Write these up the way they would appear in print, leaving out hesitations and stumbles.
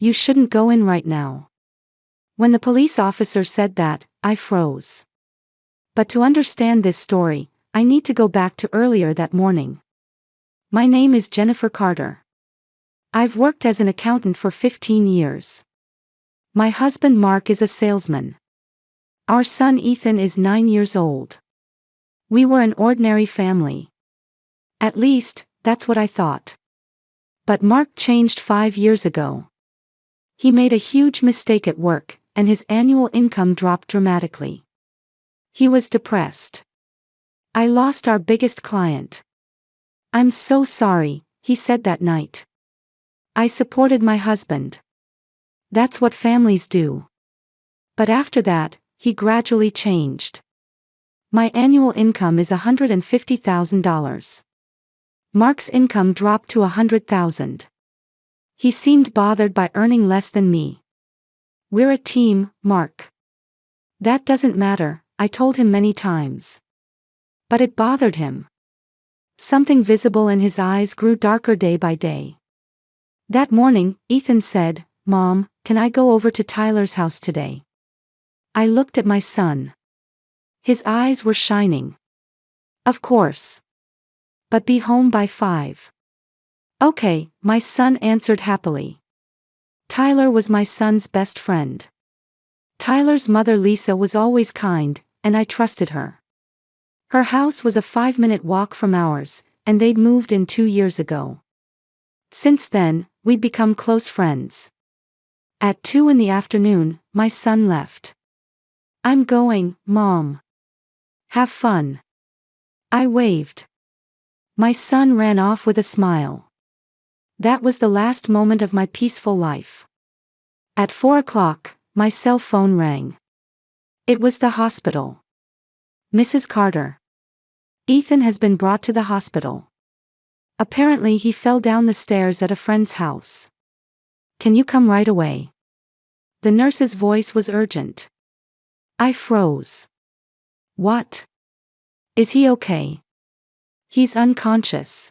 you shouldn't go in right now." When the police officer said that, I froze. But to understand this story, I need to go back to earlier that morning. My name is Jennifer Carter. I've worked as an accountant for 15 years. My husband Mark is a salesman. Our son Ethan is 9 years old. We were an ordinary family. At least, that's what I thought. But Mark changed 5 years ago. He made a huge mistake at work, and his annual income dropped dramatically. He was depressed. I lost our biggest client. "I'm so sorry," he said that night. I supported my husband. That's what families do. But after that, he gradually changed. My annual income is $150,000. Mark's income dropped to $100,000. He seemed bothered by earning less than me. "We're a team, Mark." "That doesn't matter," I told him many times. But it bothered him. Something visible in his eyes grew darker day by day. That morning, Ethan said, "Mom, can I go over to Tyler's house today?" I looked at my son. His eyes were shining. "Of course. But be home by 5. "Okay," my son answered happily. Tyler was my son's best friend. Tyler's mother Lisa was always kind, and I trusted her. Her house was a 5-minute walk from ours, and they'd moved in 2 years ago. Since then, we'd become close friends. At 2 in the afternoon, my son left. "I'm going, Mom. Have fun." I waved. My son ran off with a smile. That was the last moment of my peaceful life. At 4 o'clock, my cell phone rang. It was the hospital. "Mrs. Carter. Ethan has been brought to the hospital. Apparently he fell down the stairs at a friend's house. Can you come right away?" The nurse's voice was urgent. I froze. "What? Is he okay?" "He's unconscious.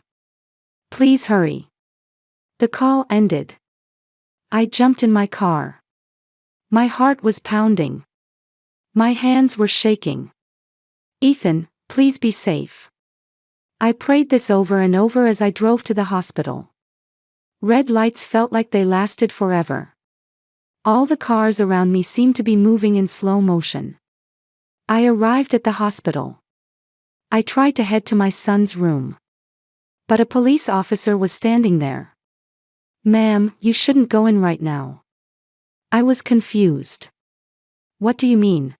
Please hurry." The call ended. I jumped in my car. My heart was pounding. My hands were shaking. "Ethan, please be safe." I prayed this over and over as I drove to the hospital. Red lights felt like they lasted forever. All the cars around me seemed to be moving in slow motion. I arrived at the hospital. I tried to head to my son's room. But a police officer was standing there. "Ma'am, you shouldn't go in right now." I was confused. "What do you mean?"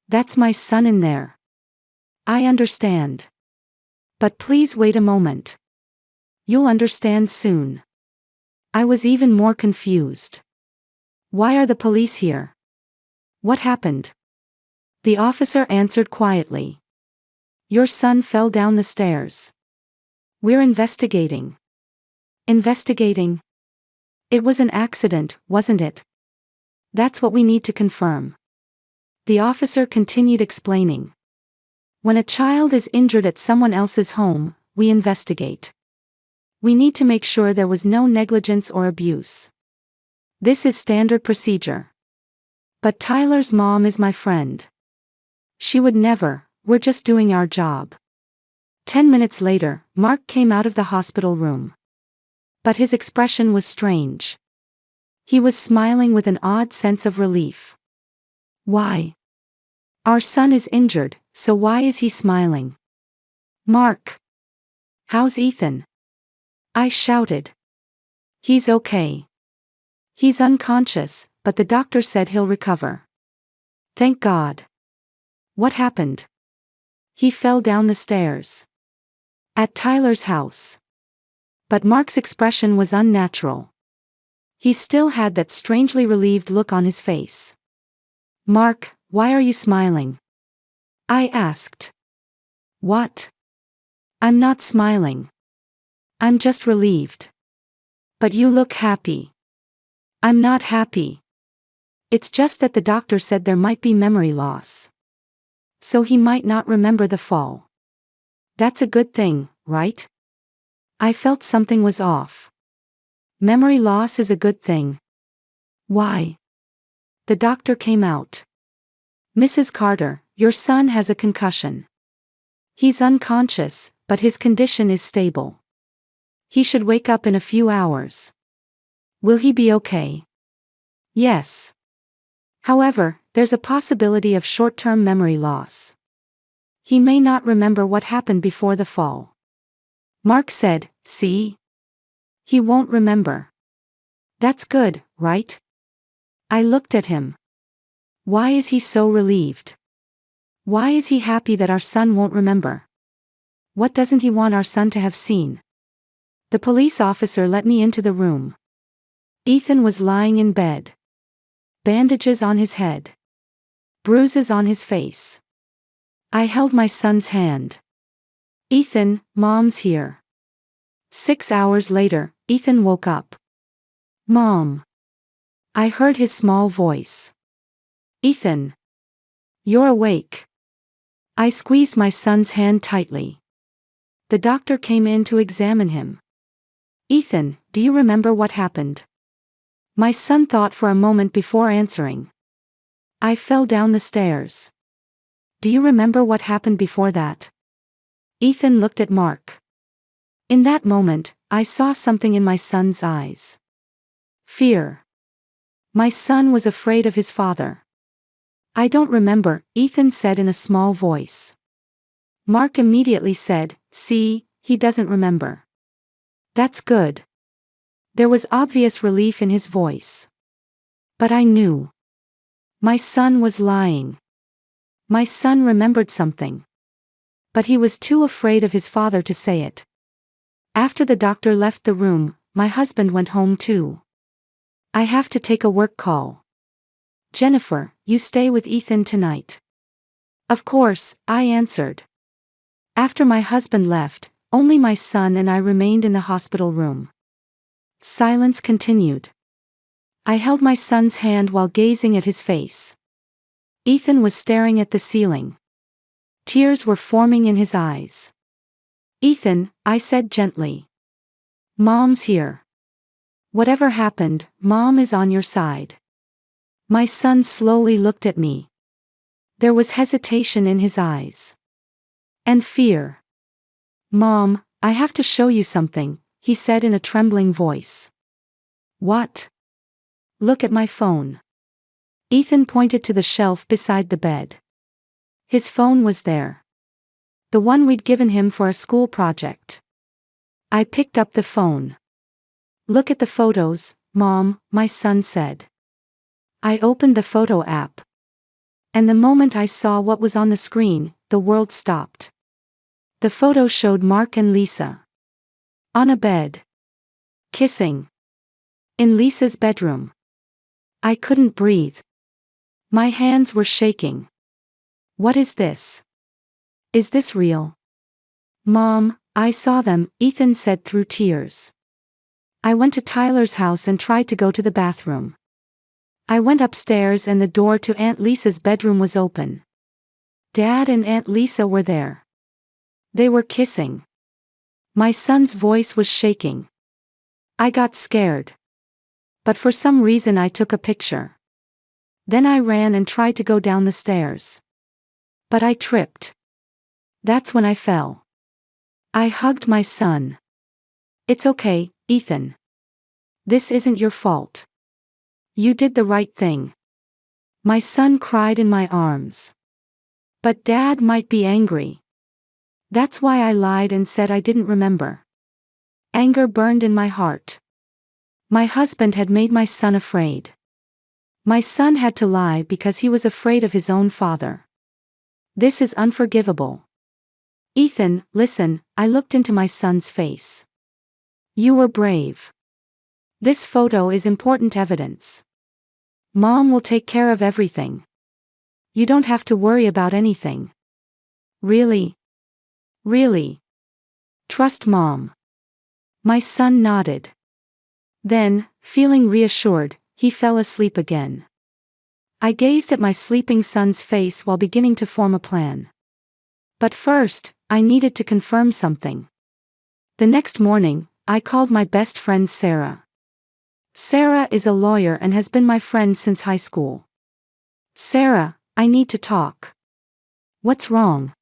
"That's my son in there." "I understand. But please wait a moment. You'll understand soon." I was even more confused. "Why are the police here? What happened?" The officer answered quietly. "Your son fell down the stairs. We're investigating." Investigating? It was an accident, wasn't it? That's what we need to confirm. The officer continued explaining. When a child is injured at someone else's home, we investigate. We need to make sure there was no negligence or abuse. This is standard procedure. But Tyler's mom is my friend. She would never. We're just doing our job. 10 minutes later, Mark came out of the hospital room. But his expression was strange. He was smiling with an odd sense of relief. "Why? Our son is injured, so why is he smiling?" "Mark. How's Ethan?" I shouted. "He's okay. He's unconscious, but the doctor said he'll recover." "Thank God." "What happened?" "He fell down the stairs. At Tyler's house." But Mark's expression was unnatural. He still had that strangely relieved look on his face. "Mark, why are you smiling?" I asked. "What? I'm not smiling. I'm just relieved." "But you look happy." "I'm not happy. It's just that the doctor said there might be memory loss. So he might not remember the fall." "That's a good thing, right?" I felt something was off. Memory loss is a good thing. Why? The doctor came out. Mrs. Carter, your son has a concussion. He's unconscious, but his condition is stable. He should wake up in a few hours. Will he be okay? Yes. However, there's a possibility of short-term memory loss. He may not remember what happened before the fall. Mark said, see? He won't remember. That's good, right? I looked at him. Why is he so relieved? Why is he happy that our son won't remember? What doesn't he want our son to have seen? The police officer let me into the room. Ethan was lying in bed. Bandages on his head. Bruises on his face. I held my son's hand. Ethan, Mom's here. 6 hours later, Ethan woke up. Mom. I heard his small voice. Ethan. You're awake. I squeezed my son's hand tightly. The doctor came in to examine him. Ethan, do you remember what happened? My son thought for a moment before answering. I fell down the stairs. Do you remember what happened before that? Ethan looked at Mark. In that moment, I saw something in my son's eyes. Fear. My son was afraid of his father. I don't remember, Ethan said in a small voice. Mark immediately said, see, he doesn't remember. That's good. There was obvious relief in his voice. But I knew. My son was lying. My son remembered something. But he was too afraid of his father to say it. After the doctor left the room, my husband went home too. I have to take a work call. Jennifer, you stay with Ethan tonight. Of course, I answered. After my husband left, only my son and I remained in the hospital room. Silence continued. I held my son's hand while gazing at his face. Ethan was staring at the ceiling. Tears were forming in his eyes. Ethan, I said gently. Mom's here. Whatever happened, Mom is on your side. My son slowly looked at me. There was hesitation in his eyes. And fear. Mom, I have to show you something, he said in a trembling voice. What? Look at my phone. Ethan pointed to the shelf beside the bed. His phone was there. The one we'd given him for a school project. I picked up the phone. Look at the photos, Mom, my son said. I opened the photo app. And the moment I saw what was on the screen, the world stopped. The photo showed Mark and Lisa. On a bed. Kissing. In Lisa's bedroom. I couldn't breathe. My hands were shaking. What is this? Is this real? Mom, I saw them, Ethan said through tears. I went to Tyler's house and tried to go to the bathroom. I went upstairs and the door to Aunt Lisa's bedroom was open. Dad and Aunt Lisa were there. They were kissing. My son's voice was shaking. I got scared. But for some reason I took a picture. Then I ran and tried to go down the stairs. But I tripped. That's when I fell. I hugged my son. It's okay, Ethan. This isn't your fault. You did the right thing. My son cried in my arms. But Dad might be angry. That's why I lied and said I didn't remember. Anger burned in my heart. My husband had made my son afraid. My son had to lie because he was afraid of his own father. This is unforgivable. Ethan, listen, I looked into my son's face. You were brave. This photo is important evidence. Mom will take care of everything. You don't have to worry about anything. Really? Really? Trust Mom. My son nodded. Then, feeling reassured, he fell asleep again. I gazed at my sleeping son's face while beginning to form a plan. But first, I needed to confirm something. The next morning, I called my best friend Sarah. Sarah is a lawyer and has been my friend since high school. Sarah, I need to talk. What's wrong?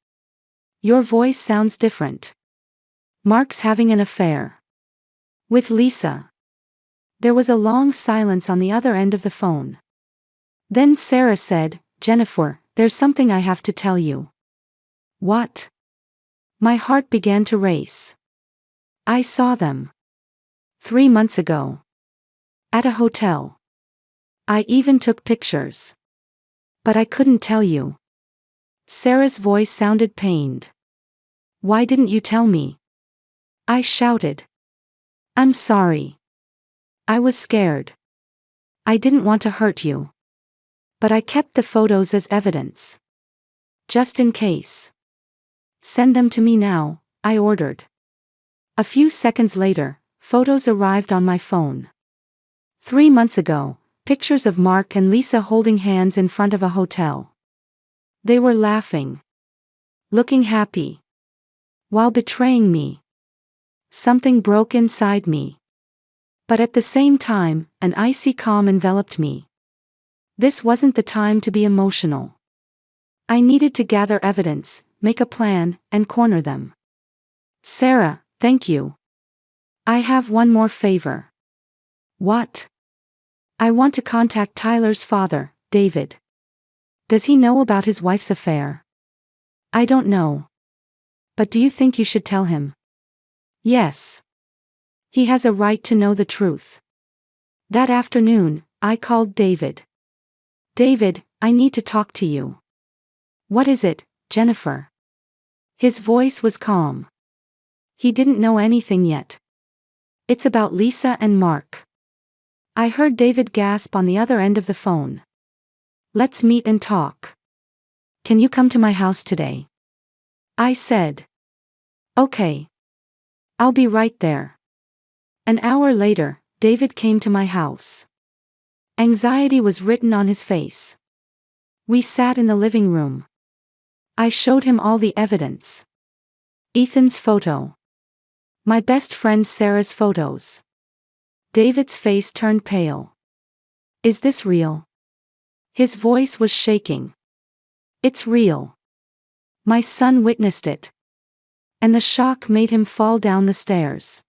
Your voice sounds different. Mark's having an affair. With Lisa. There was a long silence on the other end of the phone. Then Sarah said, Jennifer, there's something I have to tell you. What? My heart began to race. I saw them. 3 months ago. At a hotel. I even took pictures. But I couldn't tell you. Sarah's voice sounded pained. Why didn't you tell me? I shouted. I'm sorry. I was scared. I didn't want to hurt you. But I kept the photos as evidence. Just in case. Send them to me now, I ordered. A few seconds later, photos arrived on my phone. 3 months ago, pictures of Mark and Lisa holding hands in front of a hotel. They were laughing. Looking happy. While betraying me. Something broke inside me. But at the same time, an icy calm enveloped me. This wasn't the time to be emotional. I needed to gather evidence, make a plan, and corner them. Sarah, thank you. I have one more favor. What? I want to contact Tyler's father, David. Does he know about his wife's affair? I don't know. But do you think you should tell him? Yes. He has a right to know the truth. That afternoon, I called David. David, I need to talk to you. What is it, Jennifer? His voice was calm. He didn't know anything yet. It's about Lisa and Mark. I heard David gasp on the other end of the phone. Let's meet and talk. Can you come to my house today? I said. Okay. I'll be right there. An hour later, David came to my house. Anxiety was written on his face. We sat in the living room. I showed him all the evidence. Ethan's photo. My best friend Sarah's photos. David's face turned pale. Is this real? His voice was shaking. It's real. My son witnessed it. And the shock made him fall down the stairs.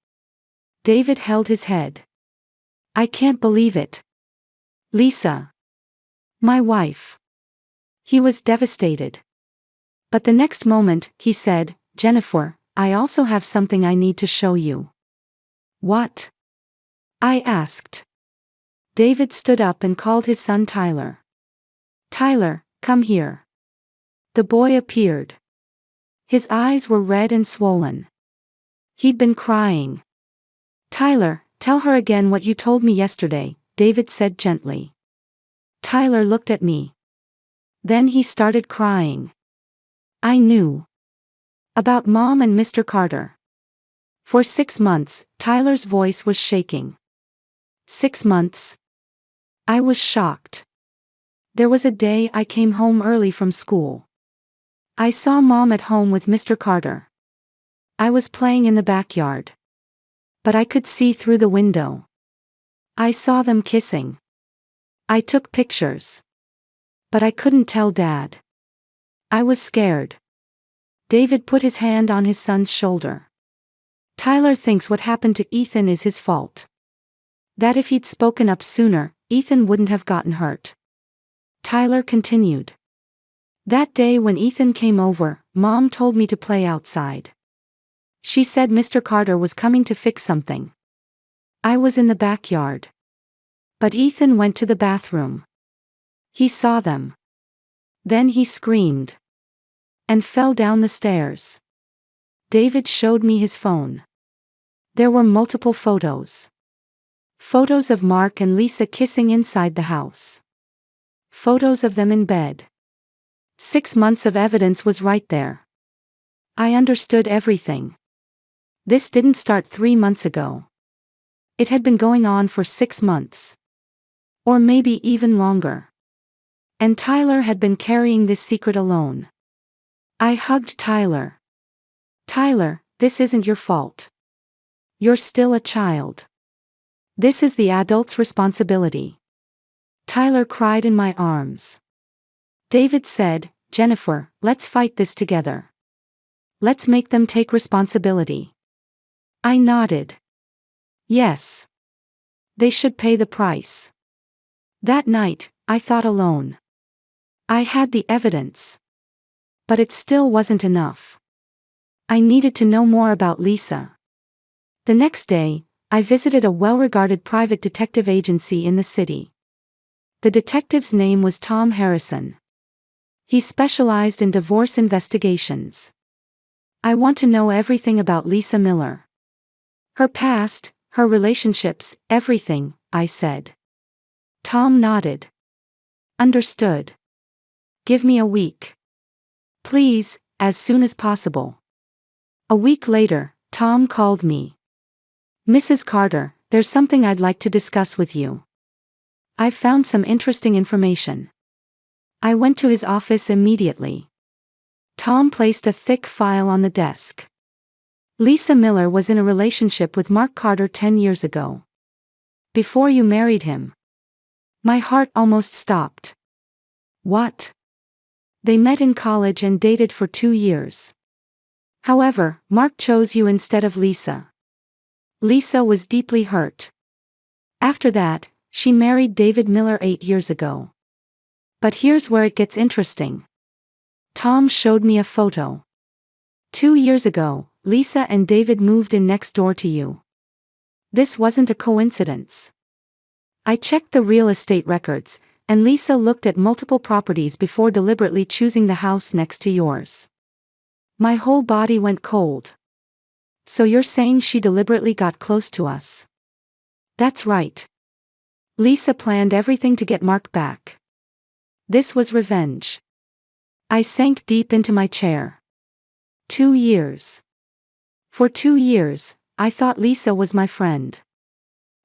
David held his head. I can't believe it. Lisa. My wife. He was devastated. But the next moment, he said, Jennifer, I also have something I need to show you. What? I asked. David stood up and called his son Tyler. Tyler, come here. The boy appeared. His eyes were red and swollen. He'd been crying. Tyler, tell her again what you told me yesterday, David said gently. Tyler looked at me. Then he started crying. I knew. About Mom and Mr. Carter. For 6 months, Tyler's voice was shaking. 6 months? I was shocked. There was a day I came home early from school. I saw Mom at home with Mr. Carter. I was playing in the backyard. But I could see through the window. I saw them kissing. I took pictures. But I couldn't tell Dad. I was scared. David put his hand on his son's shoulder. Tyler thinks what happened to Ethan is his fault. That if he'd spoken up sooner, Ethan wouldn't have gotten hurt. Tyler continued. That day when Ethan came over, Mom told me to play outside. She said Mr. Carter was coming to fix something. I was in the backyard. But Ethan went to the bathroom. He saw them. Then he screamed. And fell down the stairs. David showed me his phone. There were multiple photos. Photos of Mark and Lisa kissing inside the house. Photos of them in bed. 6 months of evidence was right there. I understood everything. This didn't start 3 months ago. It had been going on for 6 months. Or maybe even longer. And Tyler had been carrying this secret alone. I hugged Tyler. Tyler, this isn't your fault. You're still a child. This is the adult's responsibility. Tyler cried in my arms. David said, Jennifer, let's fight this together. Let's make them take responsibility. I nodded. Yes. They should pay the price. That night, I thought alone. I had the evidence. But it still wasn't enough. I needed to know more about Lisa. The next day, I visited a well-regarded private detective agency in the city. The detective's name was Tom Harrison. He specialized in divorce investigations. I want to know everything about Lisa Miller. Her past, her relationships, everything, I said. Tom nodded. Understood. Give me a week. Please, as soon as possible. A week later, Tom called me. Mrs. Carter, there's something I'd like to discuss with you. I've found some interesting information. I went to his office immediately. Tom placed a thick file on the desk. Lisa Miller was in a relationship with Mark Carter 10 years ago. Before you married him. My heart almost stopped. What? They met in college and dated for 2 years. However, Mark chose you instead of Lisa. Lisa was deeply hurt. After that, she married David Miller 8 years ago. But here's where it gets interesting. Tom showed me a photo. 2 years ago, Lisa and David moved in next door to you. This wasn't a coincidence. I checked the real estate records, and Lisa looked at multiple properties before deliberately choosing the house next to yours. My whole body went cold. So you're saying she deliberately got close to us? That's right. Lisa planned everything to get Mark back. This was revenge. I sank deep into my chair. 2 years. For 2 years, I thought Lisa was my friend.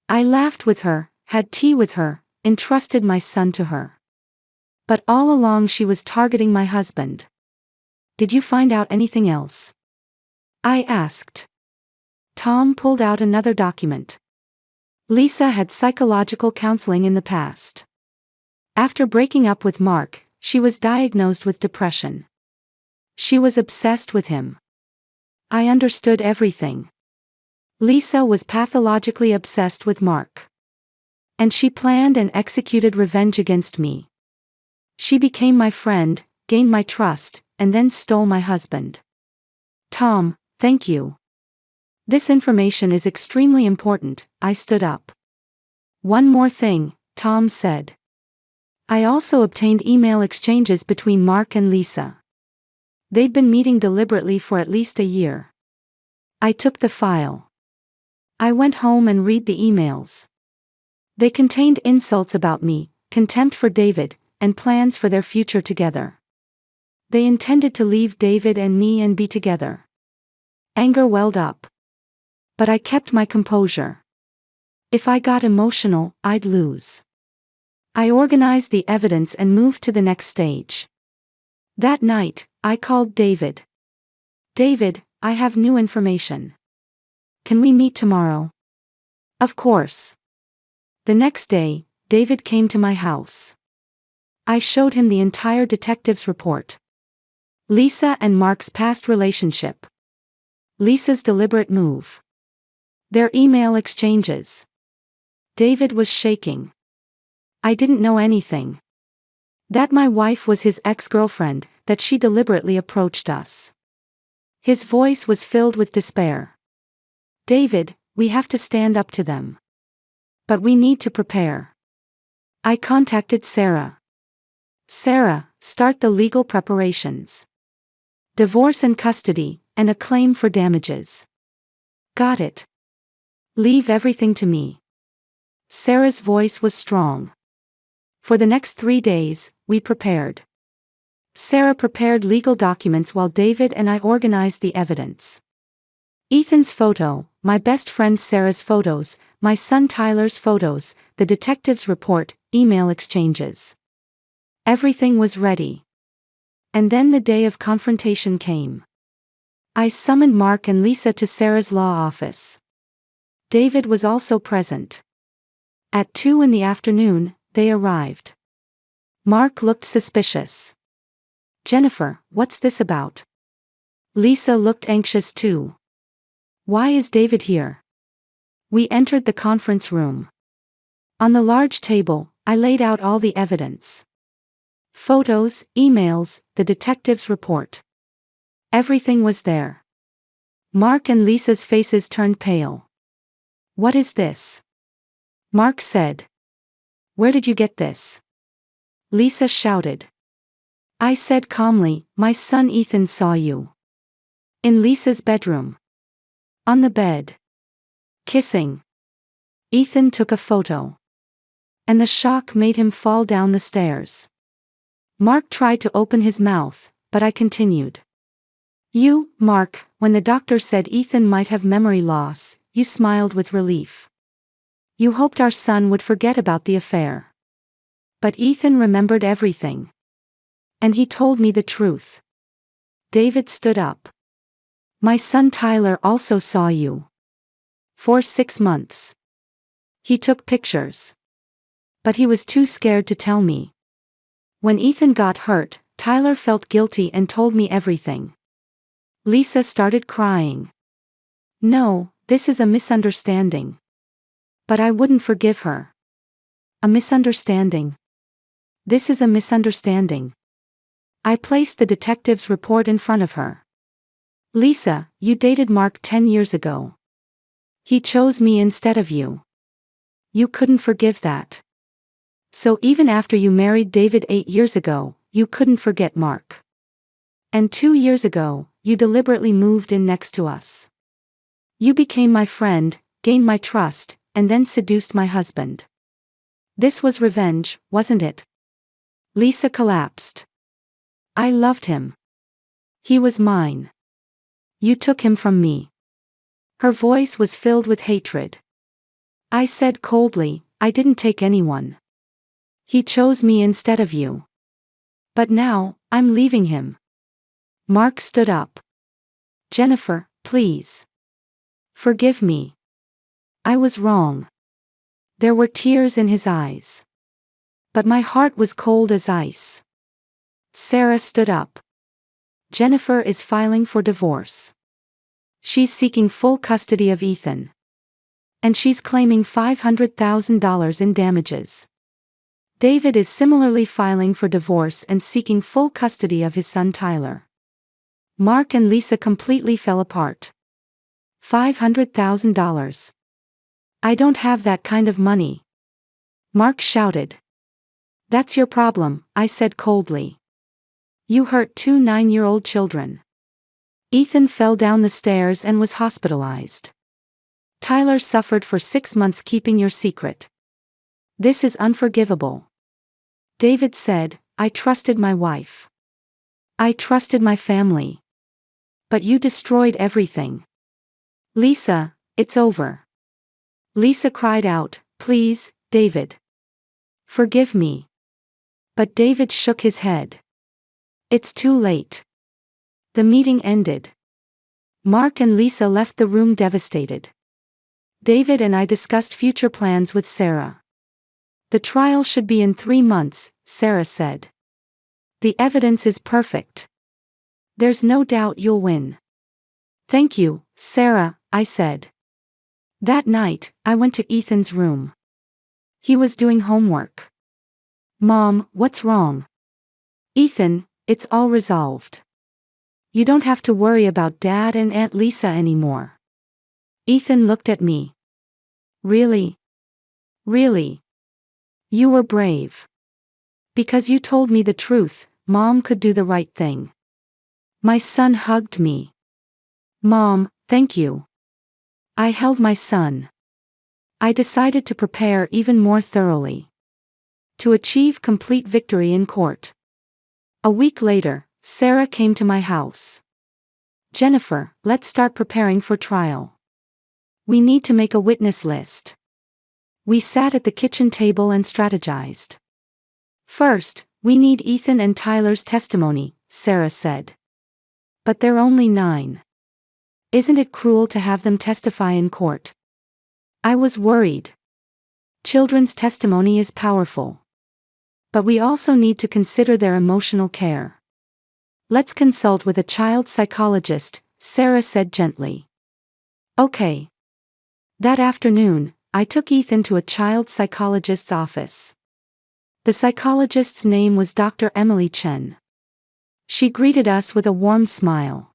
I laughed with her, had tea with her, entrusted my son to her. But all along she was targeting my husband. Did you find out anything else? I asked. Tom pulled out another document. Lisa had psychological counseling in the past. After breaking up with Mark, she was diagnosed with depression. She was obsessed with him. I understood everything. Lisa was pathologically obsessed with Mark. And she planned and executed revenge against me. She became my friend, gained my trust, and then stole my husband. Tom, thank you. This information is extremely important. I stood up. One more thing, Tom said. I also obtained email exchanges between Mark and Lisa. They'd been meeting deliberately for at least a year. I took the file. I went home and read the emails. They contained insults about me, contempt for David, and plans for their future together. They intended to leave David and me and be together. Anger welled up. But I kept my composure. If I got emotional, I'd lose. I organized the evidence and moved to the next stage. That night, I called David. David, I have new information. Can we meet tomorrow? Of course. The next day, David came to my house. I showed him the entire detective's report. Lisa and Mark's past relationship. Lisa's deliberate move. Their email exchanges. David was shaking. I didn't know anything. That my wife was his ex-girlfriend, that she deliberately approached us. His voice was filled with despair. David, we have to stand up to them. But we need to prepare. I contacted Sarah. Sarah, start the legal preparations. Divorce and custody, and a claim for damages. Got it. Leave everything to me. Sarah's voice was strong. For the next 3 days, we prepared. Sarah prepared legal documents while David and I organized the evidence. Ethan's photo, my best friend Sarah's photos, my son Tyler's photos, the detective's report, email exchanges. Everything was ready. And then the day of confrontation came. I summoned Mark and Lisa to Sarah's law office. David was also present. At 2 in the afternoon, they arrived. Mark looked suspicious. Jennifer, what's this about? Lisa looked anxious too. Why is David here? We entered the conference room. On the large table, I laid out all the evidence. Photos, emails, the detective's report. Everything was there. Mark and Lisa's faces turned pale. What is this? Mark said. Where did you get this? Lisa shouted. I said calmly, my son Ethan saw you. In Lisa's bedroom. On the bed. Kissing. Ethan took a photo. And the shock made him fall down the stairs. Mark tried to open his mouth, but I continued. You, Mark, when the doctor said Ethan might have memory loss, you smiled with relief. You hoped our son would forget about the affair. But Ethan remembered everything. And he told me the truth. David stood up. My son Tyler also saw you. For 6 months. He took pictures. But he was too scared to tell me. When Ethan got hurt, Tyler felt guilty and told me everything. Lisa started crying. No, this is a misunderstanding. But I wouldn't forgive her. A misunderstanding. This is a misunderstanding. I placed the detective's report in front of her. Lisa, you dated Mark 10 years ago. He chose me instead of you. You couldn't forgive that. So even after you married David 8 years ago, you couldn't forget Mark. And 2 years ago, you deliberately moved in next to us. You became my friend, gained my trust, and then seduced my husband. This was revenge, wasn't it? Lisa collapsed. I loved him. He was mine. You took him from me. Her voice was filled with hatred. I said coldly, I didn't take anyone. He chose me instead of you. But now, I'm leaving him. Mark stood up. Jennifer, please. Forgive me. I was wrong. There were tears in his eyes. But my heart was cold as ice. Sarah stood up. Jennifer is filing for divorce. She's seeking full custody of Ethan. And she's claiming $500,000 in damages. David is similarly filing for divorce and seeking full custody of his son Tyler. Mark and Lisa completely fell apart. $500,000. I don't have that kind of money. Mark shouted. That's your problem, I said coldly. You hurt 2 9-year-old children. Ethan fell down the stairs and was hospitalized. Tyler suffered for 6 months keeping your secret. This is unforgivable. David said, I trusted my wife. I trusted my family. But you destroyed everything. Lisa, it's over. Lisa cried out, please, David. Forgive me. But David shook his head. It's too late. The meeting ended. Mark and Lisa left the room devastated. David and I discussed future plans with Sarah. The trial should be in 3 months, Sarah said. The evidence is perfect. There's no doubt you'll win. Thank you, Sarah, I said. That night, I went to Ethan's room. He was doing homework. Mom, what's wrong? Ethan, it's all resolved. You don't have to worry about Dad and Aunt Lisa anymore. Ethan looked at me. Really? Really? You were brave. Because you told me the truth, Mom could do the right thing. My son hugged me. Mom, thank you. I held my son. I decided to prepare even more thoroughly. To achieve complete victory in court. A week later, Sarah came to my house. Jennifer, let's start preparing for trial. We need to make a witness list. We sat at the kitchen table and strategized. First, we need Ethan and Tyler's testimony, Sarah said. But they're only 9. Isn't it cruel to have them testify in court? I was worried. Children's testimony is powerful. But we also need to consider their emotional care. Let's consult with a child psychologist, Sarah said gently. Okay. That afternoon, I took Ethan to a child psychologist's office. The psychologist's name was Dr. Emily Chen. She greeted us with a warm smile.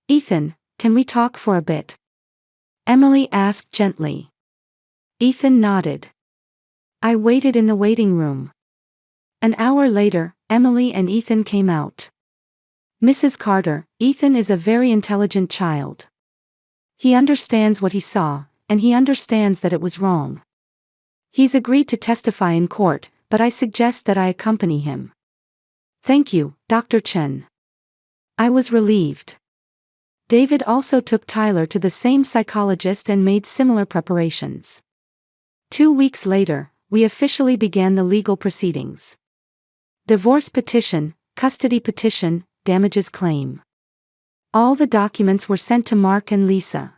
Ethan, can we talk for a bit? Emily asked gently. Ethan nodded. I waited in the waiting room. An hour later, Emily and Ethan came out. Mrs. Carter, Ethan is a very intelligent child. He understands what he saw, and he understands that it was wrong. He's agreed to testify in court, but I suggest that I accompany him. Thank you, Dr. Chen. I was relieved. David also took Tyler to the same psychologist and made similar preparations. 2 weeks later, we officially began the legal proceedings. Divorce petition, custody petition, damages claim. All the documents were sent to Mark and Lisa.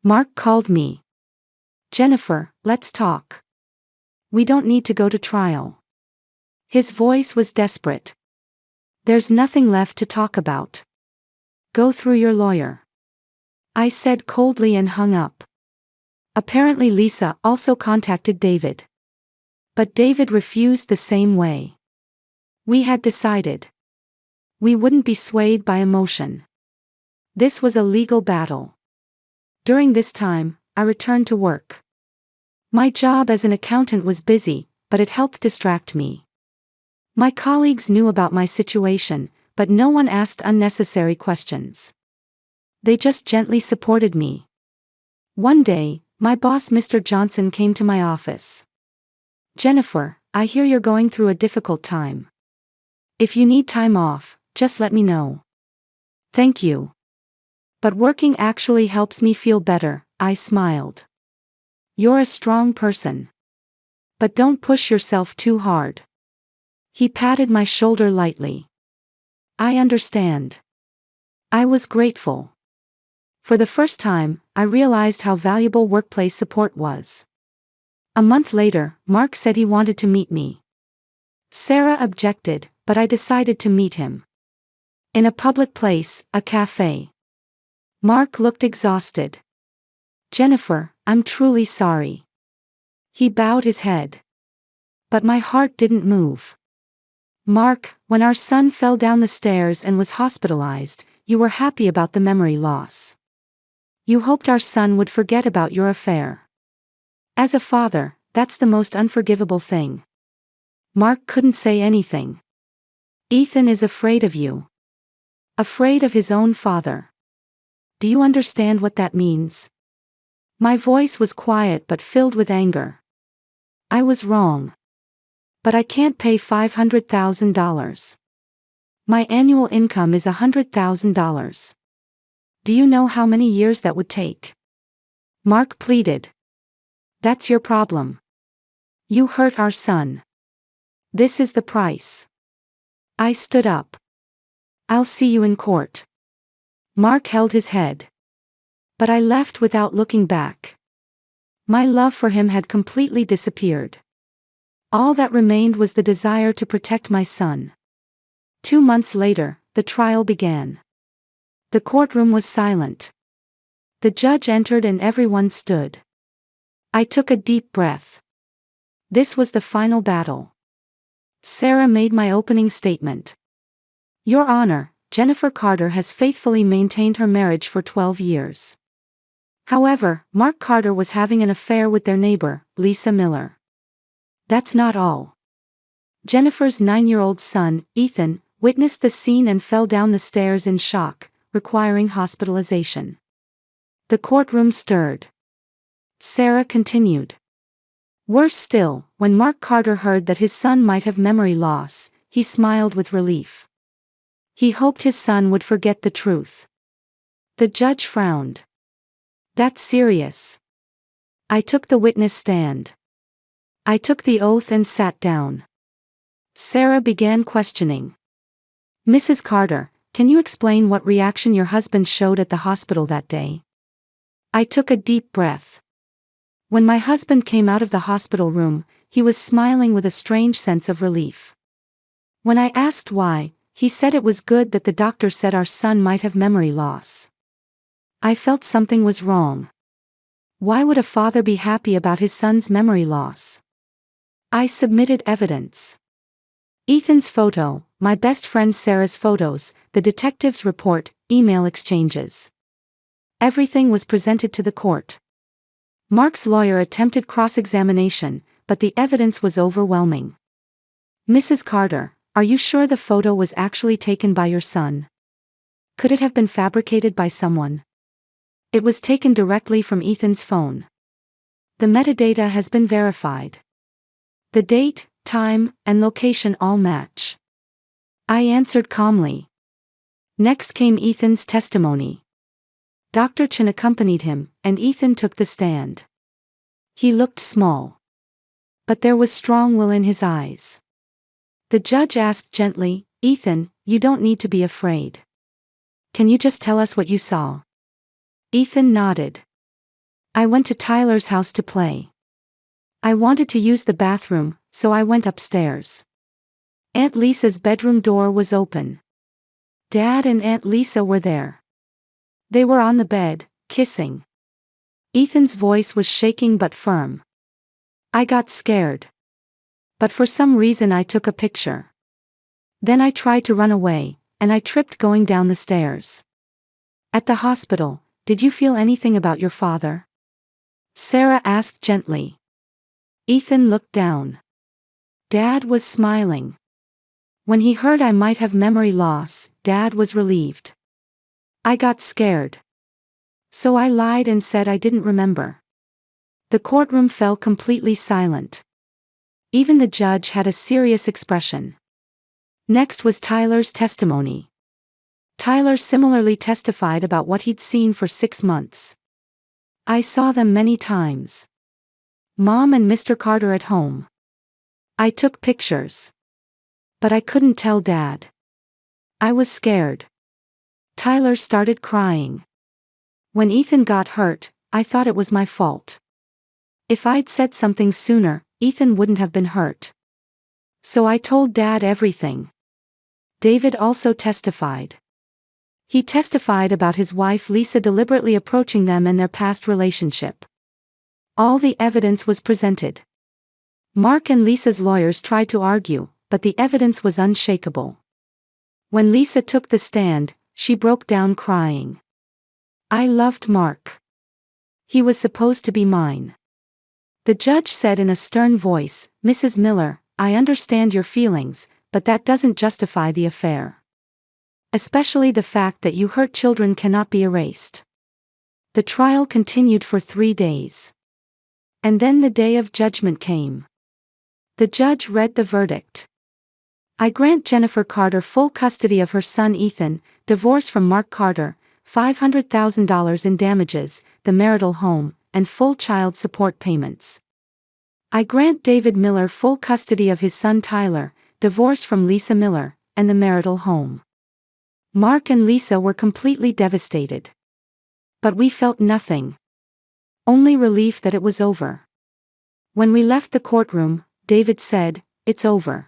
Mark called me. Jennifer, let's talk. We don't need to go to trial. His voice was desperate. There's nothing left to talk about. Go through your lawyer. I said coldly and hung up. Apparently Lisa also contacted David. But David refused the same way. We had decided. We wouldn't be swayed by emotion. This was a legal battle. During this time, I returned to work. My job as an accountant was busy, but it helped distract me. My colleagues knew about my situation, but no one asked unnecessary questions. They just gently supported me. One day, my boss Mr. Johnson came to my office. Jennifer, I hear you're going through a difficult time. If you need time off, just let me know. Thank you. But working actually helps me feel better, I smiled. You're a strong person. But don't push yourself too hard. He patted my shoulder lightly. I understand. I was grateful. For the first time, I realized how valuable workplace support was. A month later, Mark said he wanted to meet me. Sarah objected, but I decided to meet him. In a public place, a cafe. Mark looked exhausted. Jennifer, I'm truly sorry. He bowed his head. But my heart didn't move. Mark, when our son fell down the stairs and was hospitalized, you were happy about the memory loss. You hoped our son would forget about your affair. As a father, that's the most unforgivable thing. Mark couldn't say anything. Ethan is afraid of you. Afraid of his own father. Do you understand what that means? My voice was quiet but filled with anger. I was wrong. But I can't pay $500,000. My annual income is $100,000. Do you know how many years that would take? Mark pleaded. That's your problem. You hurt our son. This is the price. I stood up. I'll see you in court. Mark held his head. But I left without looking back. My love for him had completely disappeared. All that remained was the desire to protect my son. 2 months later, the trial began. The courtroom was silent. The judge entered and everyone stood. I took a deep breath. This was the final battle. Sarah made my opening statement. Your Honor, Jennifer Carter has faithfully maintained her marriage for 12 years. However, Mark Carter was having an affair with their neighbor, Lisa Miller. That's not all. Jennifer's 9-year-old son, Ethan, witnessed the scene and fell down the stairs in shock, requiring hospitalization. The courtroom stirred. Sarah continued. Worse still, when Mark Carter heard that his son might have memory loss, he smiled with relief. He hoped his son would forget the truth. The judge frowned. That's serious. I took the witness stand. I took the oath and sat down. Sarah began questioning. Mrs. Carter, can you explain what reaction your husband showed at the hospital that day? I took a deep breath. When my husband came out of the hospital room, he was smiling with a strange sense of relief. When I asked why, he said it was good that the doctor said our son might have memory loss. I felt something was wrong. Why would a father be happy about his son's memory loss? I submitted evidence. Ethan's photo, my best friend Sarah's photos, the detective's report, email exchanges. Everything was presented to the court. Mark's lawyer attempted cross-examination, but the evidence was overwhelming. Mrs. Carter, are you sure the photo was actually taken by your son? Could it have been fabricated by someone? It was taken directly from Ethan's phone. The metadata has been verified. The date, time, and location all match. I answered calmly. Next came Ethan's testimony. Dr. Chen accompanied him, and Ethan took the stand. He looked small. But there was strong will in his eyes. The judge asked gently, "Ethan, you don't need to be afraid. Can you just tell us what you saw?" Ethan nodded. "I went to Tyler's house to play. I wanted to use the bathroom, so I went upstairs. Aunt Lisa's bedroom door was open. Dad and Aunt Lisa were there. They were on the bed, kissing." Ethan's voice was shaking but firm. I got scared. But for some reason I took a picture. Then I tried to run away, and I tripped going down the stairs. At the hospital, did you feel anything about your father? Sarah asked gently. Ethan looked down. Dad was smiling. When he heard I might have memory loss, Dad was relieved. I got scared. So I lied and said I didn't remember. The courtroom fell completely silent. Even the judge had a serious expression. Next was Tyler's testimony. Tyler similarly testified about what he'd seen for 6 months. I saw them many times. Mom and Mr. Carter at home. I took pictures. But I couldn't tell Dad. I was scared. Tyler started crying. When Ethan got hurt, I thought it was my fault. If I'd said something sooner, Ethan wouldn't have been hurt. So I told Dad everything. David also testified. He testified about his wife Lisa deliberately approaching them and their past relationship. All the evidence was presented. Mark and Lisa's lawyers tried to argue, but the evidence was unshakable. When Lisa took the stand, she broke down crying. I loved Mark. He was supposed to be mine. The judge said in a stern voice, "Mrs. Miller, I understand your feelings, but that doesn't justify the affair. Especially the fact that you hurt children cannot be erased." The trial continued for 3 days. And then the day of judgment came. The judge read the verdict. I grant Jennifer Carter full custody of her son Ethan, divorce from Mark Carter, $500,000 in damages, the marital home, and full child support payments. I grant David Miller full custody of his son Tyler, divorce from Lisa Miller, and the marital home. Mark and Lisa were completely devastated. But we felt nothing. Only relief that it was over. When we left the courtroom, David said, "It's over."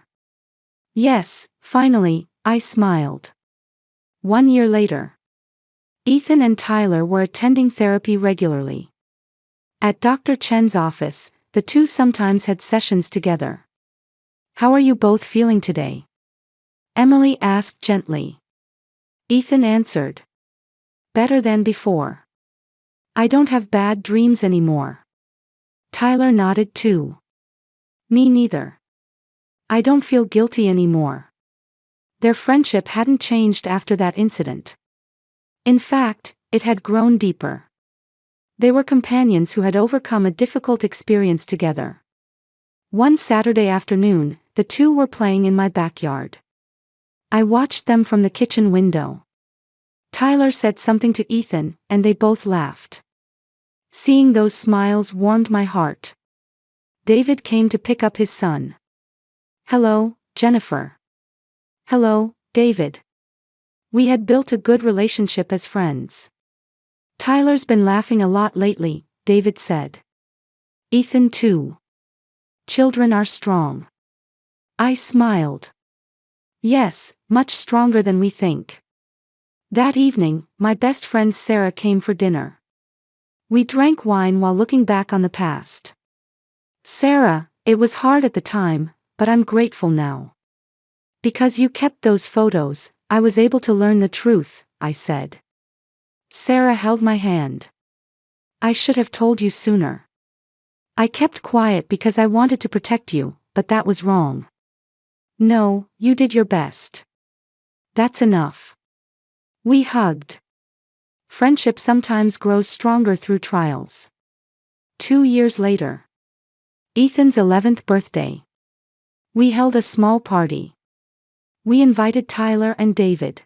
Yes, finally, I smiled. 1 year later. Ethan and Tyler were attending therapy regularly. At Dr. Chen's office, the two sometimes had sessions together. "How are you both feeling today?" Emily asked gently. Ethan answered. "Better than before. I don't have bad dreams anymore." Tyler nodded too. "Me neither. I don't feel guilty anymore." Their friendship hadn't changed after that incident. In fact, it had grown deeper. They were companions who had overcome a difficult experience together. One Saturday afternoon, the two were playing in my backyard. I watched them from the kitchen window. Tyler said something to Ethan, and they both laughed. Seeing those smiles warmed my heart. David came to pick up his son. "Hello, Jennifer." "Hello, David." We had built a good relationship as friends. "Tyler's been laughing a lot lately," David said. Ethan too. Children are strong. I smiled. Yes, much stronger than we think. That evening, my best friend Sarah came for dinner. We drank wine while looking back on the past. Sarah, it was hard at the time, but I'm grateful now. Because you kept those photos, I was able to learn the truth, I said. Sarah held my hand. I should have told you sooner. I kept quiet because I wanted to protect you, but that was wrong. No, you did your best. That's enough. We hugged. Friendship sometimes grows stronger through trials. 2 years later. Ethan's 11th birthday. We held a small party. We invited Tyler and David.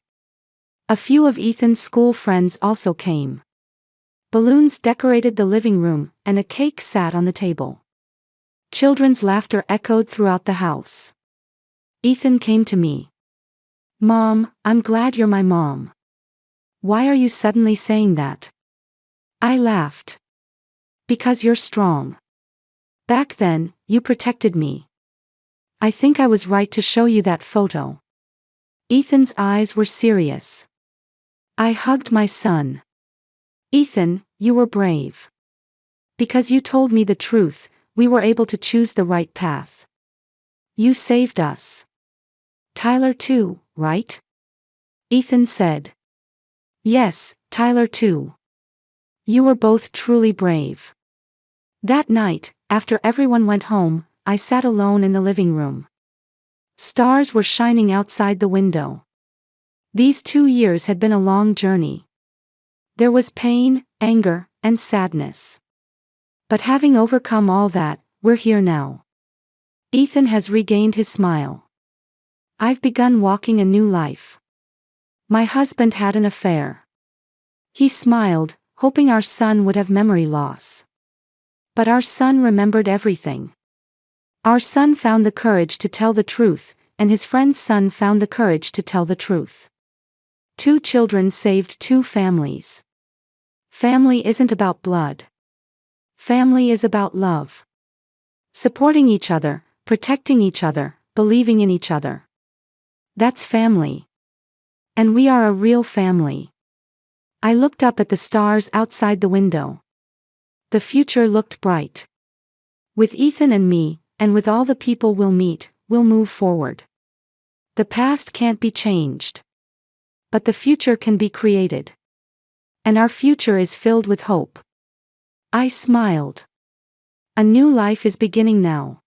A few of Ethan's school friends also came. Balloons decorated the living room, and a cake sat on the table. Children's laughter echoed throughout the house. Ethan came to me. Mom, I'm glad you're my mom. Why are you suddenly saying that? I laughed. Because you're strong. Back then, you protected me. I think I was right to show you that photo. Ethan's eyes were serious. I hugged my son. Ethan, you were brave. Because you told me the truth, we were able to choose the right path. You saved us. Tyler too, right? Ethan said. Yes, Tyler too. You were both truly brave. That night, after everyone went home, I sat alone in the living room. Stars were shining outside the window. These 2 years had been a long journey. There was pain, anger, and sadness. But having overcome all that, we're here now. Ethan has regained his smile. I've begun walking a new life. My husband had an affair. He smiled, hoping our son would have memory loss. But our son remembered everything. Our son found the courage to tell the truth, and his friend's son found the courage to tell the truth. 2 children saved 2 families. Family isn't about blood. Family is about love. Supporting each other, protecting each other, believing in each other. That's family. And we are a real family. I looked up at the stars outside the window. The future looked bright. With Ethan and me, and with all the people we'll meet, we'll move forward. The past can't be changed. But the future can be created. And our future is filled with hope. I smiled. A new life is beginning now.